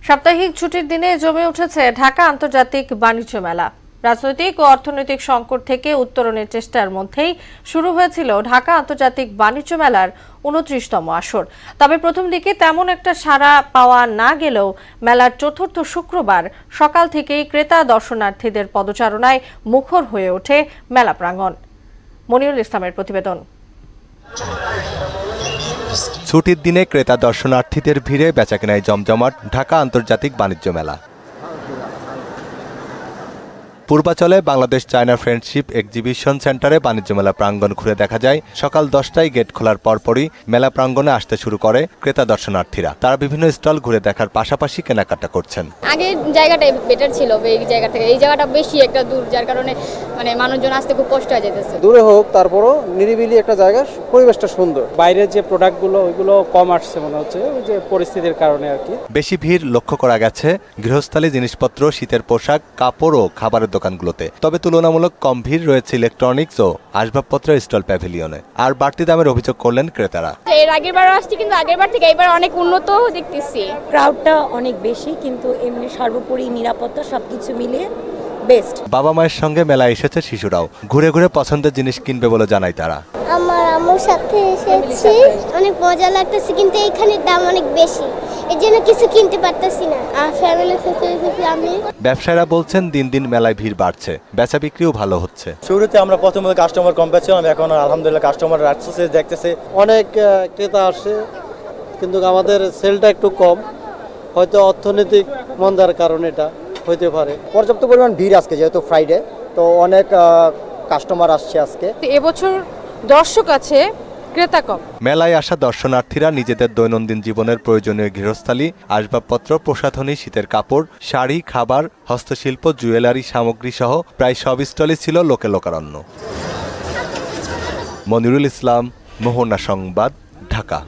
সাপ্তাহিক ছুটির দিনে জমে উঠেছে ঢাকা আন্তর্জাতিক বাণিজ্য মেলা। রাজনৈতিক ও অর্থনৈতিক সংকট থেকে উত্তরণের চেষ্টার মধ্যেই শুরু হয়েছিল ঢাকা আন্তর্জাতিক বাণিজ্য মেলার 29তম আসর। তবে প্রথম দিকে তেমন একটা সাড়া পাওয়া না গেলেও মেলার চতুর্থ শুক্রবার সকাল থেকেই ক্রেতা দর্শনার্থীদের পদচারণায় মুখর হয়ে ওঠে মেলা প্রাঙ্গণ। মনিরুল ইসলামের প্রতিবেদন। ছুটির দিনে ক্রেতা দর্শনার্থীদের ভিড়ে বেচাকেনায় জমজমাট ঢাকা আন্তর্জাতিক বাণিজ্য মেলা। পূর্বাচলে বাংলাদেশ চায়না ফ্রেন্ডশিপ এক্সিবিশন সেন্টারে বাণিজ্য মেলা প্রাঙ্গণ ঘুরে দেখা যায় সকাল 10টায় গেট খোলার পরপরই মেলা প্রাঙ্গণে আসতে শুরু করে ক্রেতা দর্শনার্থীরা। তারা বিভিন্ন স্টল ঘুরে দেখার পাশাপাশি কেনাকাটা করছেন। আগে জায়গাটাই বেটার ছিল, এই জায়গা থেকে এই জায়গাটা বেশি একটা দূর, যার কারণে মানুষজন আসতে খুব কষ্ট হয়ে যেতেছে। দূরে হোক তারপরও নিরিবিলি একটা জায়গা, পরিবেশটা সুন্দর। বাইরের যে প্রোডাক্টগুলো ওইগুলো কম আসছে মনে হচ্ছে, ওই যে পরিস্থিতির কারণে আর কি। বেশি ভিড় লক্ষ্য করা গেছে গৃহস্থালী জিনিসপত্র, শীতের পোশাক, কাপড় ও খাবারের দোকানগুলোতে। তবে তুলনামূলক কম ভিড় রয়েছে ইলেকট্রনিক্স ও আসবাবপত্রের স্টল প্যাভিলিয়নে। আর বাড়তি দামের অভিযোগ করলেন ক্রেতারা। এর আগের বার আসছি, কিন্তু আগের বার থেকে এবার অনেক উন্নত দেখতেছি। ক্রাউডটা অনেক বেশি, কিন্তু এমনি সর্বোপরি নিরাপত্তা সবকিছু মিলিয়ে বেস্ট। বাবা মায়ের সঙ্গে মেলায় এসেছে শিশুরাও। ঘুরে ঘুরে পছন্দের জিনিস কিনবে বলে জানায় তারা। আমার আম্মুর সাথে এসেছি, অনেক মজা লাগতেছে, কিন্তু এখানের দাম অনেক বেশি, এর জন্য কিছু কিনতে পারতেছি না। আর ফ্যামিলির সাথে এসেছি আমি। ব্যবসায়ীরা বলছেন দিন দিন মেলায় ভিড় বাড়ছে, বেচা বিক্রিও ভালো হচ্ছে। শুরুতে আমরা প্রথমে কাস্টমার কম পেয়েছিলাম, এখন আলহামদুলিল্লাহ কাস্টমার আসছে, দেখতেছে অনেক ক্রেতা আসছে, কিন্তু আমাদের সেলটা একটু কম, হয়তো অর্থনৈতিক মন্দার কারণে এটা হইতে পারে। পর্যাপ্ত পরিমাণ ভিড় আজকে, যেহেতু ফ্রাইডে, তো অনেক কাস্টমার আসছে আজকে। এবছর দর্শক আছে, ক্রেতা কম। মেলায় আসা দর্শনার্থীরা নিজেদের দৈনন্দিন জীবনের প্রয়োজনীয় গৃহস্থালী, আসবাবপত্র, প্রসাধনী, শীতের কাপড়, শাড়ি, খাবার, হস্তশিল্প, জুয়েলারি সামগ্রী সহ প্রায় সব স্টলই ছিল লোকে লোকারণ্য। মনিরুল ইসলাম, মোহনা সংবাদ, ঢাকা।